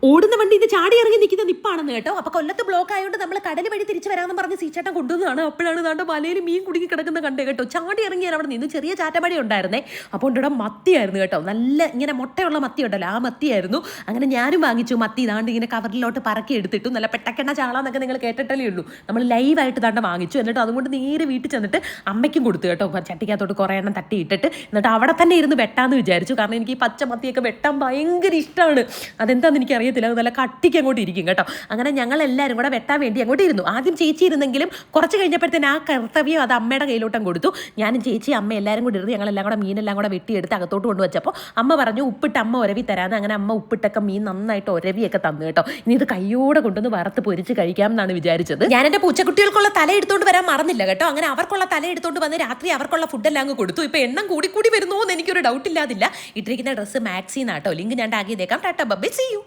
ഓടുന്ന വണ്ടി ഇത് ചാടി ഇറങ്ങി നിൽക്കുന്ന നിപ്പാണെന്ന് കേട്ടോ. അപ്പോൾ കൊല്ലത്ത് ബ്ലോക്ക് ആയതുകൊണ്ട് നമ്മൾ കടൽ വഴി തിരിച്ച് വരാമെന്ന് പറഞ്ഞ് സീച്ചേട്ടൻ കൊണ്ടുവന്നതാണ്. അപ്പോഴാണ് നാണ്ട് മലയിൽ മീൻ കുടുങ്ങി കിടക്കുന്ന കണ്ടേ കേട്ടോ. ചാടി ഇറങ്ങിയാൽ അവിടെ നിന്ന് ചെറിയ ചാറ്റമഴ ഉണ്ടായിരുന്നേ. അപ്പോൾ ഇവിടെ മത്തിയായിരുന്നു കേട്ടോ, നല്ല ഇങ്ങനെ മുട്ടയുള്ള മത്തി ഉണ്ടല്ലോ, ആ മത്തിയായിരുന്നു. അങ്ങനെ ഞാനും വാങ്ങിച്ചു മത്തി. ഇതാണ്ട് ഇങ്ങനെ കവറിലോട്ട് പറക്കി എടുത്തിട്ടു. നല്ല പെട്ടക്കെണ്ണ ചാളാന്നൊക്കെ നിങ്ങൾ കേട്ടിട്ടല്ലേ ഉള്ളൂ. നമ്മൾ ലൈവായിട്ട് താണ്ട് വാങ്ങിച്ചു. എന്നിട്ട് അതുകൊണ്ട് നേരെ വീട്ടിൽ ചെന്നിട്ട് അമ്മയ്ക്കും കൊടുത്തു കേട്ടോ. ചട്ടിക്കകത്തോട്ട് കുറേ എണ്ണം തട്ടി ഇട്ടിട്ട് എന്നിട്ട് അവിടെ തന്നെ ഇരുന്ന് വെട്ടാന്ന് വിചാരിച്ചു. കാരണം എനിക്ക് ഈ പച്ച മത്തിയൊക്കെ വെട്ടാൻ ഭയങ്കര ഇഷ്ടമാണ്. അതെന്താണെന്ന് എനിക്കറിയത്തില്ല, അത് നല്ല കട്ടിക്ക് അങ്ങോട്ട് ഇരിക്കും കേട്ടോ. അങ്ങനെ ഞങ്ങൾ എല്ലാവരും കൂടെ വെട്ടാൻ വേണ്ടി അങ്ങോട്ട് ഇരുന്നു. ആദ്യം ചേച്ചി ഇരുന്നെങ്കിലും കുറച്ച് കഴിഞ്ഞപ്പോഴത്തേന് ആ കർത്തവ്യം അത് അമ്മയുടെ കയ്യിലോട്ടും കൊടുത്തു. ഞാനും ചേച്ചി അമ്മ എല്ലാവരും കൂടി ഇരുന്ന് ഞങ്ങളെല്ലാം കൂടെ മീനെല്ലാം കൂടെ വെട്ടിയെടുത്ത് അകത്തോട്ട് കൊണ്ടുവച്ചപ്പോൾ അമ്മ പറഞ്ഞു ഉപ്പിട്ട് അമ്മ ഉരവി തരാമെന്ന്. അങ്ങനെ അമ്മ ഉപ്പിട്ടൊക്കെ മീൻ നന്നായിട്ട് ഉരവിയൊക്കെ തന്നു കേട്ടോ. ഇനി ഇത് കയ്യോടെ കൊണ്ടുവന്ന് വറുത്ത് പൊരിച്ച് കഴിക്കാം എന്നാണ് വിചാരിച്ചത്. ഞാൻ എൻ്റെ പൂച്ചക്കുട്ടികൾക്കുള്ള തല എടുത്തോണ്ട് വരാൻ മറന്നില്ല കേട്ടോ. അങ്ങനെ അവർക്കുള്ള തല എടുത്തോണ്ട് വന്ന് രാത്രി അവർക്കുള്ള ഫുഡെല്ലാം അങ്ങ് കൊടുത്തു. ഇപ്പൊ എണ്ണം കൂടി വരുന്നോ എന്ന് എനിക്കൊരു ഡൗട്ട് ഇല്ലാതില്ല. ഇട്ടിരിക്കുന്ന ഡ്രസ്സ് മാക്സിന്നാട്ടോ. ലിങ്ക് ഞാൻ ടാഗ് ചെയ്തേക്കാം. Tata bye, see U.